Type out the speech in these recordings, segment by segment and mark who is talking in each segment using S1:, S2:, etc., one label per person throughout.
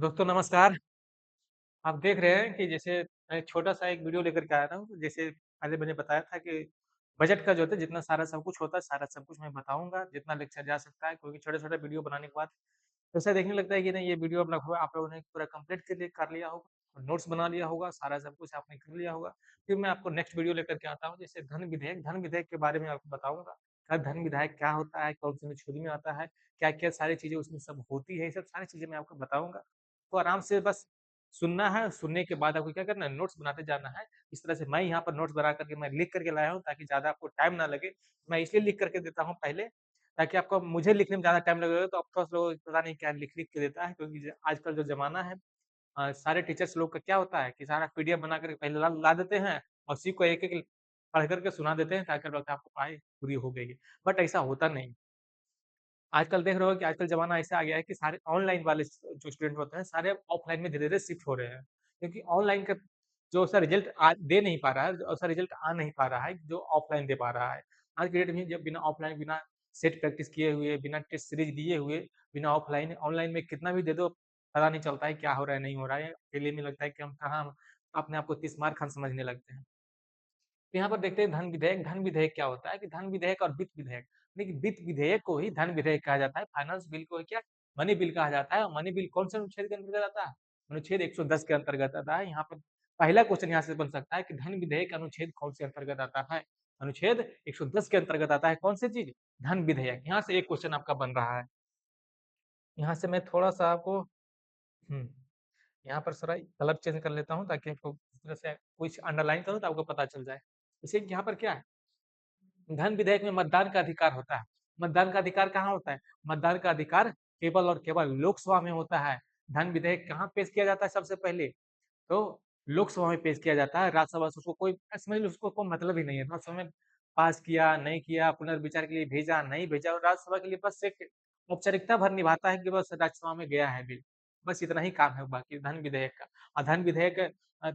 S1: दोस्तों नमस्कार। आप देख रहे हैं कि जैसे मैं छोटा-सा एक वीडियो लेकर के आया था। जैसे पहले मैंने बताया था कि बजट का जो होता है जितना सारा सब कुछ होता है, सारा सब कुछ मैं बताऊँगा, जितना लेक्चर जा सकता है क्योंकि छोटे-छोटे वीडियो बनाने के बाद तो ऐसा देखने लगता है कि नहीं ये वीडियो अब लगभग आप लोगों ने पूरा कंप्लीट के लिए कर लिया होगा, और नोट्स बना लिया होगा, सारा सब कुछ आपने कर लिया होगा। फिर मैं आपको नेक्स्ट वीडियो लेकर के आता हूँ जैसे धन विधेयक के बारे में आपको बताऊँगा। धन विधेयक क्या होता है, कौन-सी अनुच्छेद में आता है, क्या-क्या सारी चीज़ें उसमें सब होती है, ये सब सारी चीज़ें मैं आपको बताऊँगा। तो आराम से बस सुनना है, सुनने के बाद आपको क्या करना है नोट्स बनाते जाना है। इस तरह से मैं यहाँ पर नोट्स बना कर के मैं लिख कर के लाया हूँ ताकि ज़्यादा आपको टाइम ना लगे। मैं इसलिए लिख कर के देता हूँ पहले ताकि आपको मुझे लिखने में ज़्यादा टाइम लगेगा तो अब थोड़ा-सा लोग पता नहीं क्या लिख-लिख के देता है क्योंकि ज आजकल जो ज़माना है सारे टीचर्स लोग का क्या होता है कि सारा पीडीएफ बना कर के पहले ला ला देते हैं और उसी को एक-एक पढ़ कर के सुना देते हैं ताकि लगता है आपको पढ़ाई पूरी हो गई है। बट ऐसा होता नहीं। आजकल देख रहे हो कि आजकल ज़माना ऐसा आ गया है कि सारे ऑनलाइन वाले जो स्टूडेंट होते हैं, सारे ऑफलाइन में धीरे-धीरे शिफ्ट हो रहे हैं। क्योंकि ऑनलाइन का जो उसका रिज़ल्ट दे नहीं पा रहा है, जो उसका रिज़ल्ट आ नहीं पा रहा है, जो ऑफलाइन दे पा रहा है। आज के डेट में जब बिना ऑफलाइन, बिना सेट प्रैक्टिस किए हुए, बिना टेस्ट सीरीज़ दिए हुए, बिना ऑफलाइन ऑनलाइन में कितना भी दे दो, पता नहीं चलता है क्या हो रहा है, नहीं हो रहा है। अकेले में लगता है कि हम कहाँ अपने आप को तीस मार खान समझने लगते हैं। तो यहाँ पर देखते हैं धन विधेयक क्या होता है कि धन विधेयक और वित्त विधेयक। देखिए वित्त विधेयक को ही धन विधेयक कहा जाता है, फाइनेंस बिल को ही क्या मनी बिल कहा जाता है और मनी बिल कौन से अनुच्छेद के अंतर्गत आता है? अनुच्छेद 110 के अंतर्गत आता है। यहाँ पर पहला क्वेश्चन यहाँ से बन सकता है कि धन विधेयक अनुच्छेद कौन से अंतर्गत आता है? अनुच्छेद 110 के अंतर्गत आता है कौन सी चीज़? धन विधेयक। यहाँ से एक क्वेश्चन आपका बन रहा है। यहाँ से मैं थोड़ा-सा आपको हुँ, यहाँ पर थोड़ा कलर चेंज कर लेता हूँ ताकि आपको इस तरह से कुछ अंडरलाइन करूँ तो आपको पता चल जाए। जैसे कि यहाँ पर क्या है धन विधेयक में मतदान का अधिकार होता है। मतदान का अधिकार कहाँ होता है? मतदान का अधिकार केवल और केवल लोकसभा में होता है। धन विधेयक कहाँ पेश किया जाता है सबसे पहले? तो लोकसभा में पेश किया जाता है। राज्यसभा से उसको कोई समझ लो उसको कोई मतलब ही नहीं है। राज्यसभा में पास किया, नहीं किया, पुनर्विचार के लिए भेजा, नहीं भेजा और राज्यसभा के लिए बस एक औपचारिकता भर निभाता है कि बस राज्यसभा में गया है बिल। बस इतना ही काम है बाकी धन विधेयक का। और धन विधेयक अ,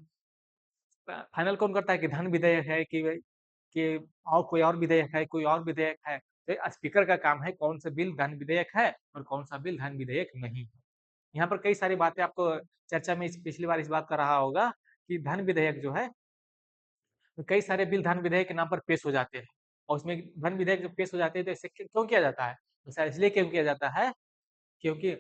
S1: फाइनल कौन करता है कि धन विधेयक है कि और कोई और विधेयक है, कोई और विधेयक है। तो स्पीकर का काम है कौन सा बिल धन विधेयक है और कौन सा बिल धन विधेयक नहीं है। यहाँ पर कई सारी बातें आपको चर्चा में इस पिछली बार इस बात का रहा होगा कि धन विधेयक जो है, कई सारे बिल धन विधेयक के नाम पर पेश हो जाते हैं और उसमें धन विधेयक जब पेश हो जाते हैं तो ऐसे क्यों किया जाता है? ऐसा इसलिए क्यों किया जाता है क्योंकि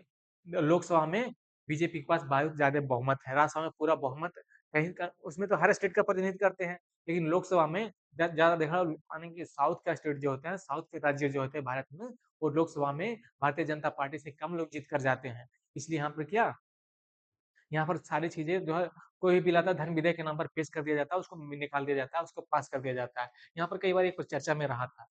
S1: लोकसभा में बीजेपी के पास बहुत ज़्यादा बहुमत है, राज्यसभा में पूरा बहुमत कहीं का उसमें तो हर स्टेट का प्रतिनिधित्व करते हैं, लेकिन लोकसभा में ज़्यादा देखा माने कि साउथ का स्टेट जो होते हैं, साउथ के राज्य जो होते हैं भारत में, वो लोकसभा में भारतीय जनता पार्टी से कम लोग जीत कर जाते हैं। इसलिए यहाँ पर क्या, यहाँ पर सारी चीज़ें जो है कोई भी बिल आता है धन विधेयक के नाम पर पेश कर दिया जाता है, उसको निकाल दिया जाता है, उसको पास कर दिया जाता है। यहाँ पर कई बार ये कुछ चर्चा में रहा था।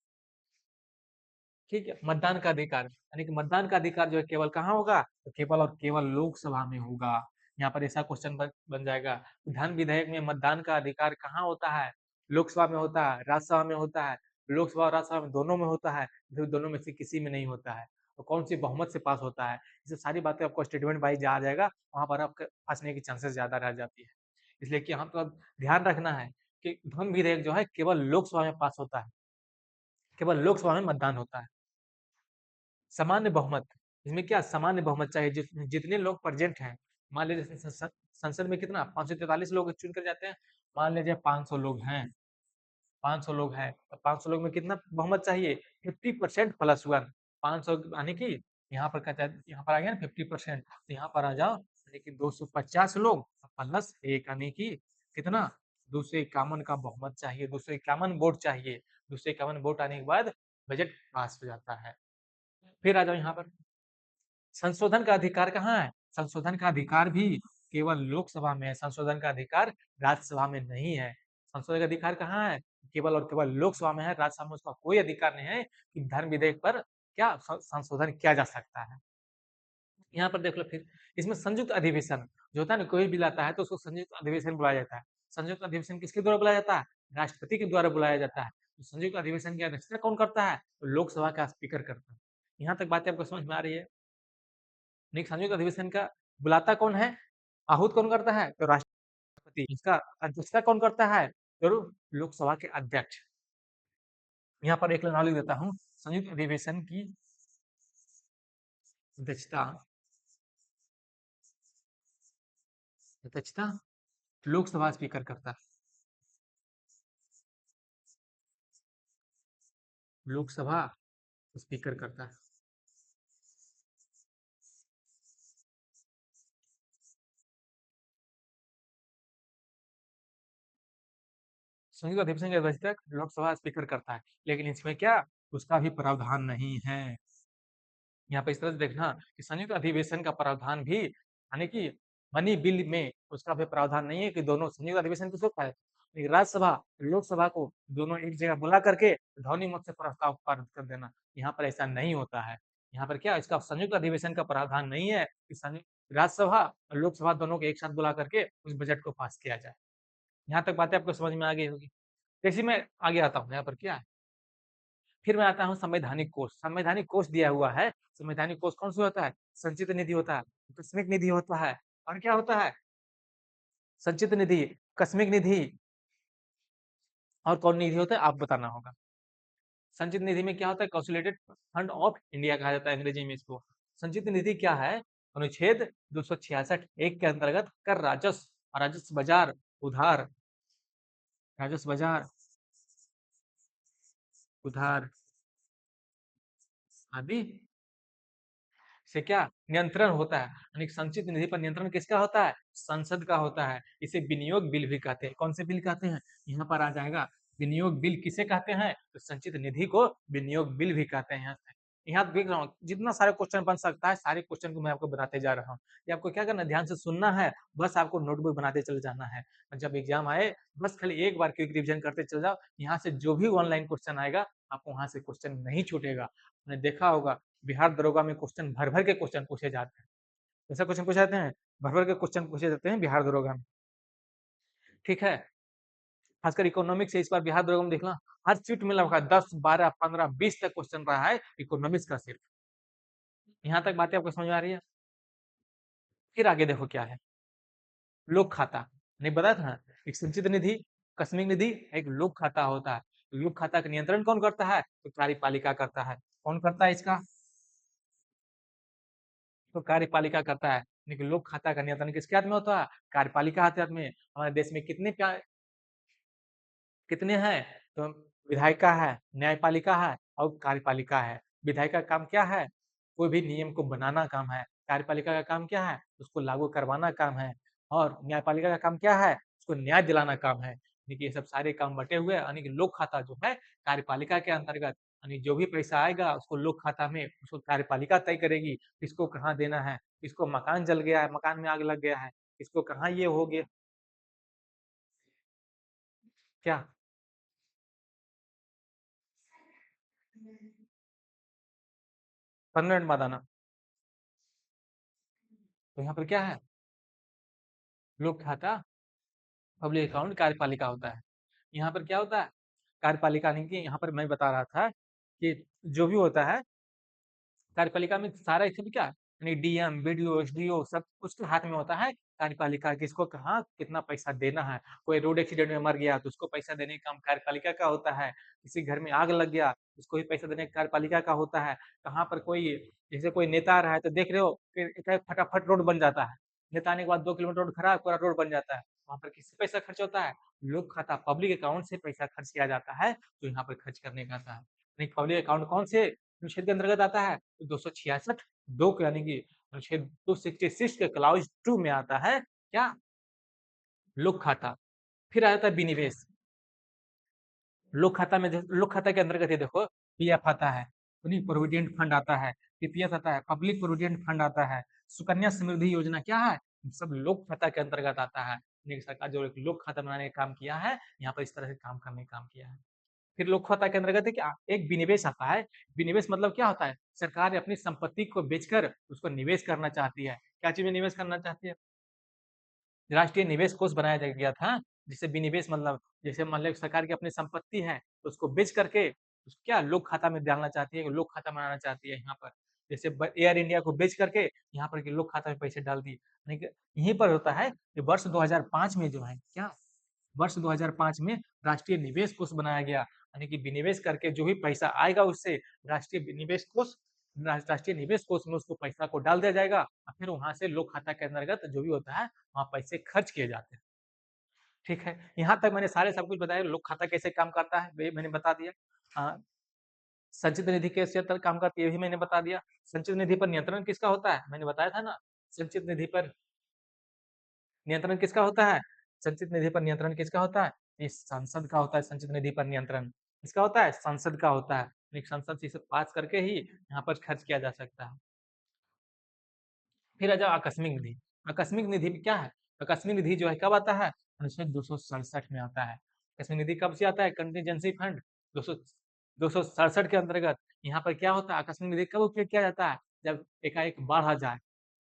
S1: ठीक है, मतदान का अधिकार, यानी कि मतदान का अधिकार जो है केवल कहाँ होगा? तो केवल और केवल लोकसभा में होगा। यहाँ पर ऐसा क्वेश्चन बन बन जाएगा, धन विधेयक में मतदान का अधिकार कहाँ होता है? लोकसभा में होता है, राज्यसभा में होता है, लोकसभा और राज्यसभा में दोनों में होता है, फिर दोनों में से किसी में नहीं होता है। तो कौन-सी बहुमत से पास होता है? ये सारी बातें आपको स्टेटमेंट वाइज़ आ जाएगा, वहाँ पर आपके फँसने की चांसेस ज़्यादा रह जाती है। इसलिए कि यहाँ पर ध्यान रखना है कि धन विधेयक जो है केवल लोकसभा में पास होता है, केवल लोकसभा में मतदान होता है। सामान्य बहुमत, इसमें क्या सामान्य बहुमत चाहिए जितने लोग प्रेज़ेंट हैं, मान लीजिए संसद में कितना 543 लोग चुन कर जाते हैं, मान लीजिए 500 लोग हैं, 500 लोग हैं, तो 500 लोग में कितना बहुमत चाहिए 50% प्लस 1 500 यानी कि यहाँ पर कहता है यहाँ पर आ गया ना 50% तो यहाँ पर आ जाओ यानी कि 250 लोग प्लस 1 यानी कि कितना 251 का बहुमत चाहिए, 251 वोट चाहिए, 251 वोट आने के बाद बजट पास हो जाता है। फिर आ जाओ यहाँ पर संशोधन का अधिकार कहाँ है? संशोधन का अधिकार भी केवल लोकसभा में है, संशोधन का अधिकार राज्यसभा में नहीं है। संशोधन का अधिकार कहाँ है? केवल और केवल लोकसभा में है, राज्यसभा में उसका कोई अधिकार नहीं है कि धर्म विधेयक पर क्या संशोधन किया जा सकता है। यहाँ पर देख लो फिर, इसमें संयुक्त अधिवेशन जो होता है ना, कोई बिल आता है तो उसको संयुक्त अधिवेशन बुलाया जाता है। संयुक्त अधिवेशन किसके द्वारा बुलाया जाता है? राष्ट्रपति के द्वारा बुलाया जाता है। तो संयुक्त अधिवेशन की अध्यक्षता कौन करता है? तो लोकसभा का स्पीकर करता है। यहाँ तक बातें आपको समझ में आ रही है? नहीं, संयुक्त अधिवेशन का बुलाता कौन है? आहूत कौन करता है? तो राष्ट्रपति। इसका अध्यक्षता कौन करता है? तो लोकसभा के अध्यक्ष। यहाँ पर एक नाम लिख देता हूँ, संयुक्त अधिवेशन की अध्यक्षता अध्यक्षता लोकसभा स्पीकर करता है। लोकसभा स्पीकर करता है। संयुक्त अधिवेशन की अध्यक्षता लोकसभा स्पीकर करता है, लेकिन इसमें क्या उसका भी प्रावधान नहीं है। यहाँ पे इस तरह से देखना कि संयुक्त अधिवेशन का प्रावधान भी यानी कि मनी बिल में उसका भी प्रावधान नहीं है कि दोनों संयुक्त अधिवेशन किसको है, राज्यसभा लोकसभा को दोनों एक जगह बुला करके ध्वनि मत से प्रस्ताव पारित कर देना। यहाँ पर ऐसा नहीं होता है। यहाँ पर क्या इसका संयुक्त अधिवेशन का प्रावधान नहीं है कि राज्यसभा और लोकसभा दोनों को एक साथ बुला करके उस बजट को पास किया जाए। यहाँ तक बातें आपको समझ में आ गई होगी। जैसे मैं आगे आता हूँ, यहाँ पर क्या है, फिर मैं आता हूँ संवैधानिक कोष। संवैधानिक कोष दिया हुआ है। संवैधानिक कोष कौन सा होता है? संचित निधि होता है, आकस्मिक निधि होता है, और क्या होता है? संचित निधि, आकस्मिक निधि, और कौन निधि होता है आप बताना होगा। संचित निधि में क्या होता है? कंसोलिडेटेड फंड ऑफ इंडिया कहा जाता है अंग्रेजी में इसको। संचित निधि क्या है? अनुच्छेद 266 एक के अंतर्गत कर राजस्व, राजस्व बाजार, उधार, राजस्व बाजार, उधार आदि से क्या नियंत्रण होता है। यानी संचित निधि पर नियंत्रण किसका होता है? संसद का होता है। इसे विनियोग बिल भी कहते हैं। कौन से बिल कहते हैं? यहाँ पर आ जाएगा विनियोग बिल। किसे कहते हैं? तो संचित निधि को विनियोग बिल भी कहते हैं। यहाँ देख रहा हूँ जितना सारे क्वेश्चन बन सकता है सारे क्वेश्चन को मैं आपको बताते जा रहा हूँ। ये आपको क्या करना है, ध्यान से सुनना है, बस आपको नोटबुक बनाते चले जाना है। और जब एग्जाम आए बस खाली एक बार क्विक रिविजन करते चले जाओ। यहाँ से जो भी ऑनलाइन क्वेश्चन आएगा आपको वहां से क्वेश्चन नहीं छूटेगा। आपने देखा होगा बिहार दरोगा में क्वेश्चन भर भर के क्वेश्चन पूछे जाते हैं। ऐसा क्वेश्चन पूछे जाते हैं, भर भर के क्वेश्चन पूछे जाते हैं बिहार दरोगा में। ठीक है, खासकर इकोनॉमिक्स से इस बार बिहार दरोगा में देखना हर सीट में लगभग 10 12 15 20 तक क्वेश्चन रहा है इकोनॉमिक्स का सिर्फ। यहाँ तक बातें आपको समझ में आ रही है? फिर आगे देखो क्या है, लोक खाता। नहीं बताया था ना, एक संचित निधि, आकस्मिक निधि, एक लोक खाता होता है। लोक खाता का नियंत्रण कौन करता है? तो कार्यपालिका करता है। कौन करता है इसका? तो कार्यपालिका करता है। लेकिन लोक खाता का नियंत्रण किसके हाथ में होता है? कार्यपालिका के हाथ में। हमारे देश में कितने हैं? तो विधायिका है, न्यायपालिका है और कार्यपालिका है। विधायिका का काम क्या है? कोई भी नियम को बनाना काम है। कार्यपालिका का काम क्या है? उसको लागू करवाना काम है। और न्यायपालिका का काम क्या है? उसको न्याय दिलाना काम है। देखिए ये सब सारे काम बटे हुए हैं। यानी कि लोक खाता जो है कार्यपालिका के अंतर्गत, यानी जो भी पैसा आएगा उसको लोक खाता में उसको कार्यपालिका तय करेगी किसको कहाँ देना है। किसको मकान जल गया है, मकान में आग लग गया है, किसको कहाँ ये हो गया क्या। 15 मिनट बाद आना। तो यहाँ पर क्या है, लोक खाता पब्लिक अकाउंट कार्यपालिका होता है। यहाँ पर क्या होता है, कार्यपालिका नहीं की, यहाँ पर मैं बता रहा था कि जो भी होता है कार्यपालिका में सारा इसमें क्या है, यानी डीएम बीडीओ एसडीओ सब उसके हाथ में होता है। कार्यपालिका किसको कहाँ कितना पैसा देना है। कोई रोड एक्सीडेंट में मर गया तो उसको पैसा देने का काम कार्यपालिका का होता है। किसी घर में आग लग गया उसको भी पैसा देने का कार्यपालिका का होता है। कहाँ पर कोई जैसे कोई नेता आ रहा है तो देख रहे हो कि फटाफट रोड बन जाता है। नेता आने के बाद 2 किलोमीटर रोड खराब पूरा रोड बन जाता है। वहां पर किससे पैसा खर्च होता है? लोक खाता पब्लिक अकाउंट से पैसा खर्च किया जाता है जो यहाँ पर खर्च करने का आता है। पब्लिक अकाउंट कौन से अनुच्छेद के अंतर्गत आता है? तो 266 दो को यानी कि अनुच्छेद 266 के क्लाउज 2 में आता है क्या? लोक खाता। फिर आ जाता है विनिवेश। लोक खाता में लोक खाता के अंतर्गत ये देखो पीएफ आता है, प्रोविडेंट फंड आता है, पीपीएफ आता है, पब्लिक प्रोविडेंट फंड आता है, सुकन्या समृद्धि योजना क्या है, सब लोक खाता के अंतर्गत आता है। सरकार जो एक लोक खाता बनाने का काम किया है, यहाँ पर इस तरह से काम करने का काम किया है। फिर लोक खाता के अंतर्गत क्या एक विनिवेश आता है। विनिवेश मतलब क्या होता है? सरकार अपनी संपत्ति को बेचकर उसको निवेश करना चाहती है। क्या चीज में निवेश करना चाहती है? राष्ट्रीय निवेश कोष बनाया गया था जिससे विनिवेश मतलब जैसे मान लो सरकार की अपनी संपत्ति है तो उसको बेच करके उसको क्या लोक खाता में डालना चाहती है, लोक खाता बनाना चाहती है। यहाँ पर जैसे एयर इंडिया को बेच करके यहाँ पर लोक खाता में पैसे डाल दिए। यहीं पर होता है कि वर्ष 2005 में जो है क्या, वर्ष 2005 में राष्ट्रीय निवेश कोष बनाया गया। यानी कि विनिवेश करके जो भी पैसा आएगा उससे राष्ट्रीय निवेश कोष राष्ट्रीय निवेश कोष में उसको पैसा को डाल दिया जाएगा और फिर वहाँ से लोक खाता के अंतर्गत जो भी होता है, वहाँ पैसे खर्च किए जाते हैं। ठीक है? यहाँ तक मैंने सारे सब कुछ बताया, लोक खाता कैसे काम करता है, ये मैंने बता दिया। अ, संचित निधि कैसे काम करती है, ये भी मैंने बता दिया। संचित निधि पर नियंत्रण किसका होता है? मैंने बताया था ना, संचित निधि पर नियंत्रण किसका होता है? संचित निधि पर नियंत्रण किसका होता है? ये संसद का होता है संचित निधि पर नियंत्रण। किसका होता है? संसद का होता है। एक संसद से इसे पास करके ही यहाँ पर खर्च किया जा सकता है। फिर आ जाओ आकस्मिक निधि। आकस्मिक निधि में क्या है? आकस्मिक निधि जो है कब आता है? अनुच्छेद 267 में आता है। आकस्मिक निधि कब से आता है? कंटीजेंसी फंड 200 267 के अंतर्गत। यहाँ पर क्या होता है? आकस्मिक निधि कब उपयोग किया जाता है? जब एकाएक बाढ़ आ जाए।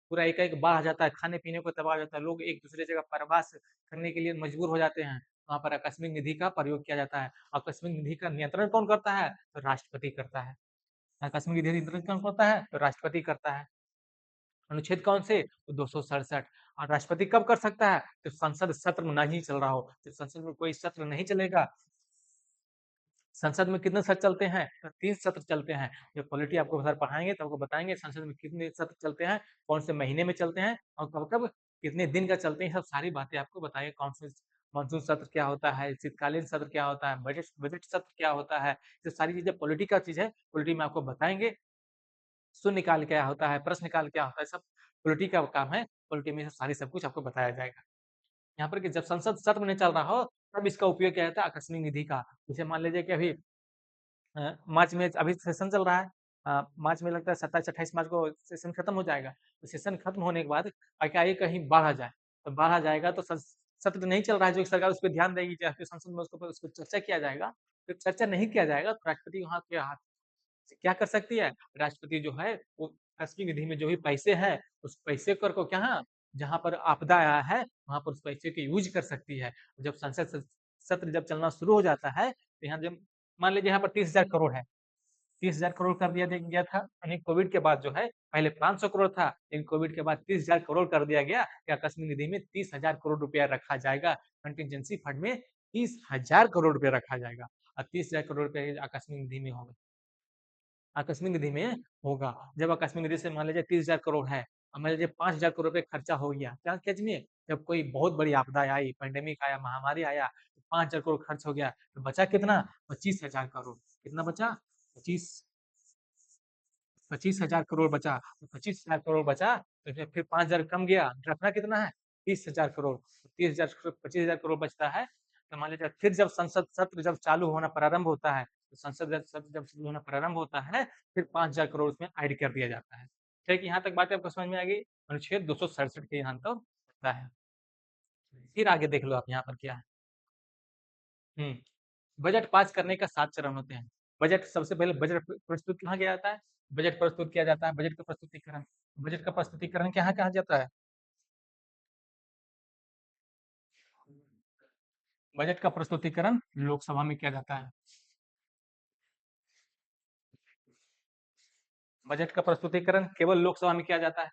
S1: पूरा एकाएक बाढ़ आ जाता है, खाने-पीने को तबाह हो जाता है, लोग एक दूसरे जगह प्रवास करने के लिए मजबूर हो जाते हैं। वहाँ पर आकस्मिक निधि का प्रयोग किया जाता है। आकस्मिक निधि का नियंत्रण कौन करता है? तो राष्ट्रपति करता है। आकस्मिक निधि नियंत्रण कौन करता है? तो राष्ट्रपति करता है। अनुच्छेद कौन से? तो 267। और राष्ट्रपति कब कर सकता है? जब संसद सत्र नहीं चल रहा हो। जब संसद में कोई सत्र नहीं चलेगा, संसद में कितने सत्र चलते हैं? तो 3 सत्र चलते हैं। जब पॉलिटी आपको सर पढ़ाएँगे तो आपको बताएँगे संसद में कितने सत्र चलते हैं, कौन से महीने में चलते हैं और कब-कब कितने दिन का चलते हैं, सब सारी बातें आपको बताएँगे। कौन से मानसून सत्र क्या होता है, शीतकालीन सत्र क्या होता है, बजट बजट सत्र क्या होता है, ये सारी चीज़ें पॉलिटी का चीज़ है, पॉलिटी में आपको बताएँगे। शून्यकाल क्या होता है, प्रश्नकाल क्या होता है, सब पॉलिटी का काम है। पॉलिटी में सारी सब कुछ आपको बताया जाएगा। यहाँ पर कि जब संसद सत्र नहीं चल रहा हो, तब इसका उपयोग किया जाता है आकस्मिक निधि का। जैसे मान लीजिए कि अभी मार्च में अभी सेशन चल रहा है। मार्च में लगता है 27-28 मार्च को सेशन खत्म हो जाएगा। तो सेशन खत्म होने के बाद एकाएक कहीं बाढ़ आ जाए, तो बाढ़ आ जाएगा तो सत्र नहीं चल रहा है, जो सरकार उस पे ध्यान देगी, जाके संसद में उसको चर्चा किया जाएगा। तो चर्चा नहीं किया जाएगा तो राष्ट्रपति वहाँ के हाथ से क्या कर सकती है? राष्ट्रपति जो है वो आकस्मिक निधि में जो भी पैसे हैं, उस पैसे को क्या जहाँ पर आपदा आया है, वहाँ पर उस पैसे को यूज़ कर सकती है। जब संसद सत्र जब चलना शुरू हो जाता है, तो यहाँ जब मान लीजिए यहाँ पर 30,000 करोड़ है। 30,000 करोड़ कर दिया गया था, यानी कोविड के बाद जो है, पहले 500 करोड़ था, लेकिन कोविड के बाद 30,000 करोड़ कर दिया गया कि आकस्मिक निधि में 30,000 करोड़ रुपया रखा जाएगा। कंटीजेंसी फंड में 30,000 करोड़ रुपया रखा जाएगा और 30,000 करोड़ रुपए आकस्मिक निधि में होगा। आकस्मिक निधि में होगा। जब आकस्मिक निधि से मान लीजिए 30,000 करोड़ है और मान लीजिए 5,000 करोड़ रुपए खर्चा हो गया, क्या किया में जब कोई बहुत बड़ी आपदा आई, पैंडेमिक आया, महामारी आया, तो 5,000 करोड़ खर्च हो गया, तो बचा कितना? 25,000 करोड़। कितना बचा? 25 25,000 करोड़ बचा। तो 25,000 करोड़ बचा, तो इसमें फिर 5,000 कम गया, रखना कितना है? 30,000 करोड़। 30,000 25,000 करोड़ बचता है, तो मान लीजिए फिर जब संसद सत्र जब चालू होना प्रारंभ होता है, तो संसद जब सत्र जब शुरू होना प्रारंभ होता है, फिर 5,000 करोड़ उसमें ऐड कर दिया जाता है। ठीक, यहाँ तक बातें आपको समझ में आ गई? अनुच्छेद 267 के यहाँ तक होता है। फिर आगे देख लो आप यहाँ पर क्या है। हुँ। बजट पास करने का 7 चरण होते हैं। बजट सबसे पहले बजट प्रस्तुत कहाँ किया जाता है? बजट प्रस्तुत किया जाता है, बजट का प्रस्तुतीकरण। बजट का प्रस्तुतीकरण कहाँ कहा जाता है? बजट का प्रस्तुतीकरण लोकसभा में किया जाता है। बजट का प्रस्तुतीकरण केवल लोकसभा में किया जाता है।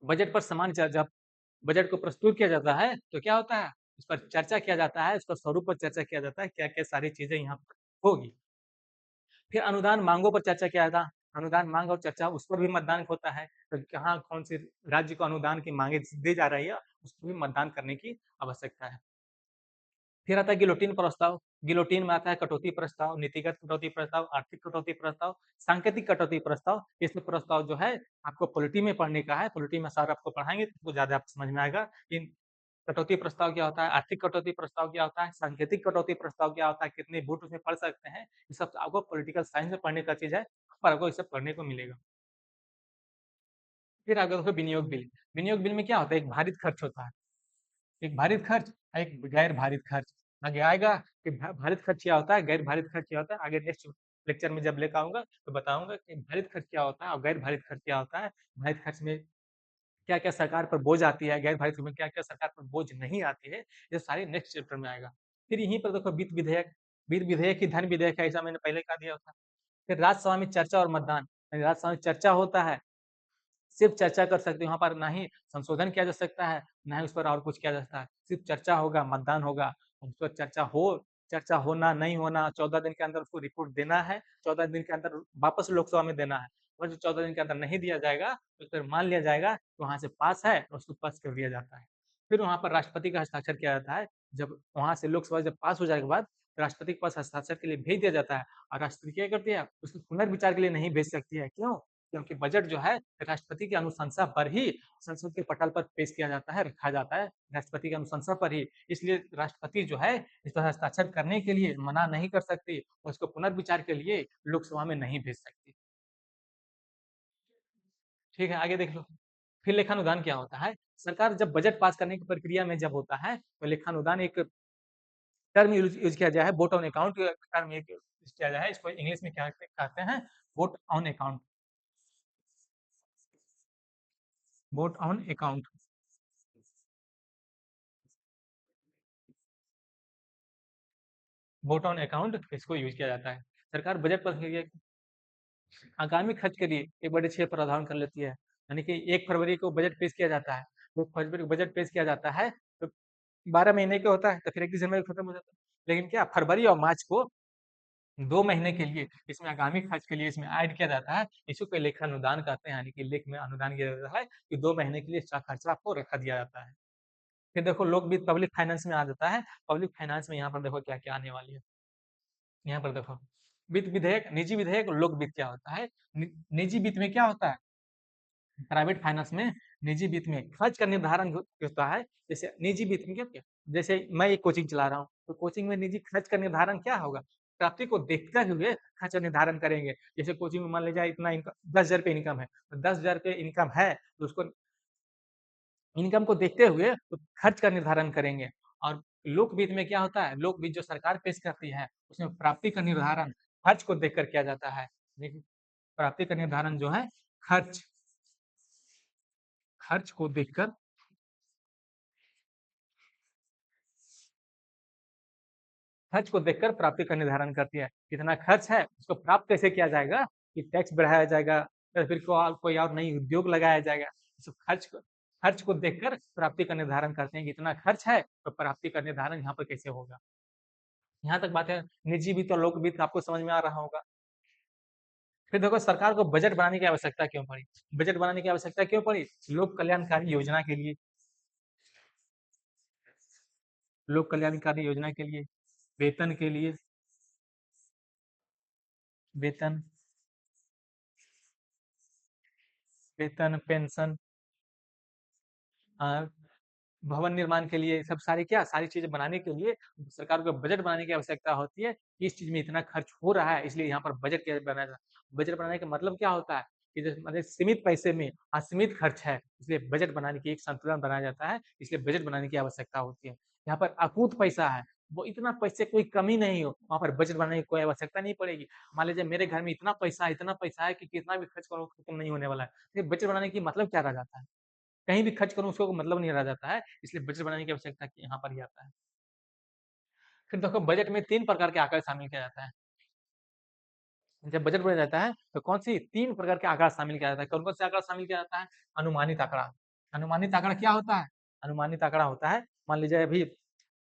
S1: बजट पर समान जब बजट को प्रस्तुत किया जाता है, तो क्या होता है? उस पर चर्चा किया जाता है, उसका स्वरूप पर चर्चा किया जाता है, क्या-क्या सारी चीज़ें यहाँ पर होगी। फिर अनुदान माँगों पर चर्चा किया था। अनुदान माँग और चर्चा उस पर भी मतदान होता है। तो कहाँ कौन से राज्य को अनुदान की माँगें दी जा रही है, उस पर भी मतदान करने की आवश्यकता है। फिर आता है गिलोटिन प्रस्ताव। गिलोटिन में आता है कटौती प्रस्ताव, नीतिगत कटौती प्रस्ताव, आर्थिक कटौती प्रस्ताव, सांकेतिक कटौती प्रस्ताव। ये सब प्रस्ताव जो है आपको पॉलिटी में पढ़ने का है। पॉलिटी में सर आपको पढ़ाएँगे तो ज़्यादा आपको समझ में आएगा कि कटौती प्रस्ताव क्या होता है, आर्थिक कटौती प्रस्ताव क्या होता है, सांकेतिक कटौती प्रस्ताव क्या होता है, कितने वोट उसमें पड़ सकते हैं। ये सब आपको पॉलिटिकल साइंस में पढ़ने का चीज़ है, पर आपको ये सब पढ़ने को मिलेगा। फिर आगे देखो विनियोग बिल। विनियोग बिल में क्या होता है? एक भारित खर्च होता है। एक भारित खर्च, एक गैर भारित खर्च। आगे आएगा कि भारित खर्च क्या होता है, गैर भारित खर्च क्या होता है। आगे नेक्स्ट लेक्चर में जब लेकर आऊँगा तो बताऊँगा कि भारित खर्च क्या होता है और गैर भारित खर्च क्या होता है। भारित खर्च में क्या-क्या सरकार पर बोझ आती है, गैर भारित में क्या-क्या सरकार पर बोझ नहीं आती है, ये सारे नेक्स्ट चैप्टर में आएगा। फिर यहीं पर देखो वित्त विधेयक, वित्त विधेयक ही धन विधेयक है, ऐसा मैंने पहले कहा दिया था। फिर राज्यसभा में चर्चा और मतदान, राज्यसभा में चर्चा होता है, सिर्फ चर्चा कर सकते हैं, वहाँ पर ना ही संशोधन किया जा सकता है, ना ही उस पर और कुछ किया जा सकता है। सिर्फ चर्चा होगा, मतदान होगा, उस पर चर्चा हो चर्चा होना, नहीं होना, 14 दिन के अंदर उसको रिपोर्ट देना है, 14 दिन के अंदर वापस लोकसभा में देना है। और जो 14 दिन के अंदर नहीं दिया जाएगा, तो फिर मान लिया जाएगा कि वहाँ से पास है, और उसको पास कर दिया जाता है। फिर वहाँ पर राष्ट्रपति का हस्ताक्षर किया जाता है। जब वहाँ से लोकसभा जब पास हो जाने के बाद राष्ट्रपति के पास हस्ताक्षर के लिए भेज दिया जाता है, और राष्ट्रपति क्या करती है, उसको पुनर्विचार के लिए नहीं भेज सकती है। क्यों? क्योंकि बजट जो है राष्ट्रपति की अनुशंसा पर ही संसद के पटल पर पेश किया जाता है, रखा जाता है, राष्ट्रपति की अनुशंसा पर ही। इसलिए राष्ट्रपति जो है इस पर हस्ताक्षर करने के लिए मना नहीं कर सकती, और उसको पुनर्विचार के लिए लोकसभा में नहीं भेज सकती। ठीक है, आगे देख लो। फिर लेखानुदान क्या होता है? सरकार जब बजट पास करने की प्रक्रिया में जब होता है, तो लेखानुदान एक टर्म यूज़ किया गया है, वोट ऑन अकाउंट टर्म एक यूज़ किया गया है। इसको इंग्लिश में क्या कहते हैं? Vote on account. Vote on account. Vote on account इसको यूज़ किया जाता है। सरकार बजट पास करके आगामी खर्च के लिए एक बड़े 6 प्रावधान कर लेती है। यानी कि 1 फरवरी को बजट पेश किया जाता है। तो फरवरी को बजट पेश किया जाता है, तो 12 महीने का होता है, तो फिर 31 जनवरी को खत्म हो जाता है। लेकिन क्या फरवरी और मार्च को 2 महीने के लिए इसमें आगामी खर्च के लिए इसमें ऐड किया जाता है। इसी को लेखा अनुदान कहते हैं, यानी कि लेख में अनुदान किया जाता है कि 2 महीने के लिए एक्स्ट्रा खर्चा आपको रखा दिया जाता है। फिर देखो लोक वित्त पब्लिक फाइनेंस में आ जाता है। पब्लिक फाइनेंस में यहाँ पर देखो क्या-क्या आने वाली है। यहाँ पर देखो, वित्त विधेयक, निजी विधेयक, लोक वित्त क्या होता है? निजी वित्त में क्या होता है? प्राइवेट फाइनेंस में निजी वित्त में खर्च का निर्धारण होता है। जैसे निजी वित्त में क्या क्या, जैसे मैं एक कोचिंग चला रहा हूँ, तो कोचिंग में निजी खर्च का निर्धारण क्या होगा? प्राप्ति को देखते हुए खर्च का निर्धारण करेंगे। जैसे कोचिंग में मान लीजिए इतना इनकम 10,000 रुपये इनकम है, तो 10,000 रुपये इनकम है, तो उसको इनकम को देखते हुए तो खर्च का निर्धारण करेंगे। और लोक वित्त में क्या होता है? लोक वित्त जो सरकार पेश करती है, उसमें प्राप्ति का निर्धारण खर्च को देखकर किया जाता है। देखिए, प्राप्ति का निर्धारण जो है खर्च खर्च को देखकर खर्च को देखकर प्राप्ति का निर्धारण करती है। कितना खर्च है, उसको प्राप्त कैसे किया जाएगा? कि टैक्स बढ़ाया जाएगा, या फिर कोई और नई उद्योग लगाया जाएगा। तो खर्च को देखकर प्राप्ति का निर्धारण करते हैं। कितना खर्च है, तो प्राप्ति का निर्धारण यहाँ पर कैसे होगा? यहाँ तक बात है। निजी वित्त और लोक वित्त आपको समझ में आ रहा होगा। फिर देखो सरकार को बजट बनाने की आवश्यकता क्यों पड़ी? बजट बनाने की आवश्यकता क्यों पड़ी? लोक कल्याणकारी योजना के लिए। लोक कल्याणकारी योजना के लिए, वेतन के लिए, वेतन वेतन, पेंशन, अ, भवन निर्माण के लिए, सब सारी क्या सारी चीज़ें बनाने के लिए सरकार को बजट बनाने की आवश्यकता होती है कि इस चीज़ में इतना खर्च हो रहा है, इसलिए यहाँ पर बजट क्या बनाया जाता है। बजट बनाने का मतलब क्या होता है कि जैसे मतलब सीमित पैसे में असीमित खर्च है, इसलिए बजट बनाने की एक संतुलन बनाया जाता है, इसलिए बजट बनाने की आवश्यकता होती है। यहाँ पर अकूत पैसा है, वो इतना पैसे कोई कमी नहीं हो, वहाँ पर बजट बनाने की कोई आवश्यकता नहीं पड़ेगी। मान लीजिए मेरे घर में इतना पैसा है कि कितना भी खर्च करो खत्म नहीं होने वाला है। फिर बजट बनाने की मतलब क्या रह जाता है? कहीं भी खर्च करूँ उसको मतलब नहीं रह जाता है, इसलिए बजट बनाने की आवश्यकता यहाँ पर ही आता है। फिर देखो बजट में 3 प्रकार के आंकड़े शामिल किया जाता है। जब बजट बनाया जाता है तो कौन-सी 3 प्रकार के आंकड़ा शामिल किया जाता है। कौन-कौन से आंकड़ा शामिल किया जाता है? अनुमानित आंकड़ा। अनुमानित आंकड़ा क्या होता है? अनुमानित आंकड़ा होता है, मान लीजिए अभी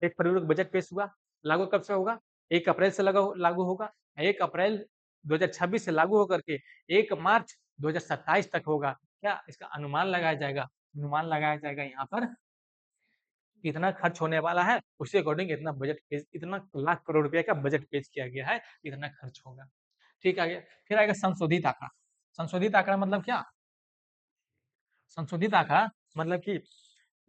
S1: 1 फरवरी को बजट पेश हुआ, लागू कब से होगा? 1 अप्रैल से लागू होगा। 1 अप्रैल 2026 से लागू होकर के 1 मार्च 2027 तक होगा। क्या इसका अनुमान लगाया जाएगा? अनुमान लगाया जाएगा यहाँ पर इतना खर्च होने वाला है, उसी अकॉर्डिंग इतना लाख करोड़ रुपए का बजट पेश किया गया है, इतना खर्च होगा। ठीक है, आगे फिर आएगा संशोधित आंकड़ा। संशोधित आंकड़ा मतलब क्या? संशोधित आंकड़ा मतलब कि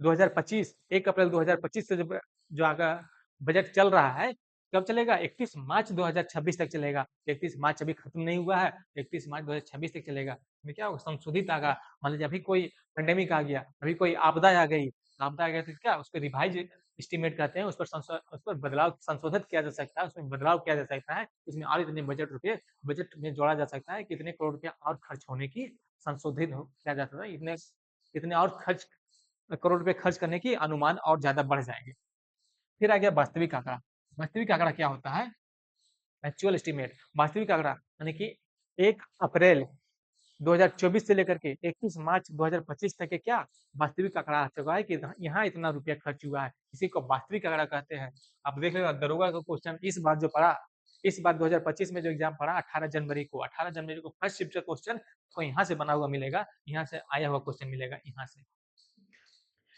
S1: 2025 1 अप्रैल 2025 से जब जो आगा बजट चल रहा है, कब चलेगा? 31 मार्च 2026 तक चलेगा। 31 मार्च अभी खत्म नहीं हुआ है, 31 मार्च 2026 तक चलेगा। इसमें क्या होगा? संशोधित आंकड़ा, मान लीजिए अभी कोई पैंडेमिक आ गया, अभी कोई आपदा आ गई, आपदा आ गया तो क्या उसको रिवाइज़ एस्टीमेट कहते हैं, उस पर बदलाव संशोधित किया जा सकता है, उसमें बदलाव किया जा सकता है। इसमें और इतने बजट में जोड़ा जा सकता है, कितने करोड़ रुपया और खर्च होने की संशोधित हो किया जा सकता है। इतने इतने और खर्च करोड़ रुपए खर्च करने की अनुमान और ज़्यादा बढ़ जाएँगे। फिर आ गया वास्तविक आंकड़ा। वास्तविक आंकड़ा क्या होता है? Actual estimate. वास्तविक आंकड़ा यानी कि 1 अप्रैल 2024 से लेकर के 31 मार्च 2025 तक के क्या वास्तविक आंकड़ा आ चुका है कि यहाँ इतना रुपया खर्च हुआ है, इसी को वास्तविक आंकड़ा कहते हैं। आप देख रहे हो दरोगा का क्वेश्चन इस बार जो पढ़ा, इस बार 2025 में जो एग्जाम पढ़ा 18 जनवरी को फर्स्ट शिफ्ट का क्वेश्चन तो यहाँ से बना हुआ मिलेगा, यहाँ से आया हुआ क्वेश्चन मिलेगा यहाँ से।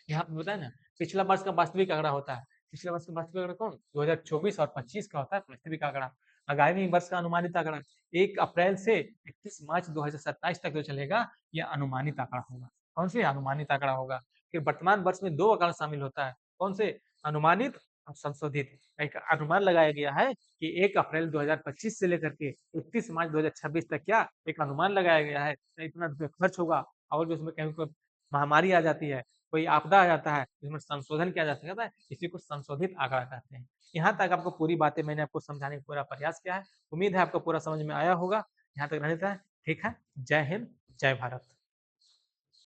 S1: यहाँ पे बताया ना पिछला वर्ष का वास्तविक आंकड़ा होता है, पिछले वर्ष का वास्तविक आंकड़ा कौन 2024 और 25 का होता है वास्तविक आंकड़ा। आगामी वर्ष का अनुमानित आंकड़ा 1 अप्रैल से 31 मार्च 2027 तक जो चलेगा यह अनुमानित आंकड़ा होगा। कौन से अनुमानित आंकड़ा होगा। फिर वर्तमान वर्ष में 2 आंकड़ा शामिल होता है, कौन से अनुमानित और संशोधित। एक अनुमान लगाया गया है कि 1 अप्रैल 2025 से लेकर के 31 मार्च 2026 तक क्या एक अनुमान लगाया गया है इतना रुपया खर्च होगा। और जो उसमें कहीं कोई महामारी आ जाती है, कोई आपदा आ जाता है, जिसमें संशोधन किया जा सकता है, इसी को संशोधित आंकड़ा कहते हैं। यहाँ तक आपको पूरी बातें मैंने आपको समझाने का पूरा प्रयास किया है। उम्मीद है आपको पूरा समझ में आया होगा। यहाँ तक रहने देता है। ठीक है। जय हिंद, जय भारत।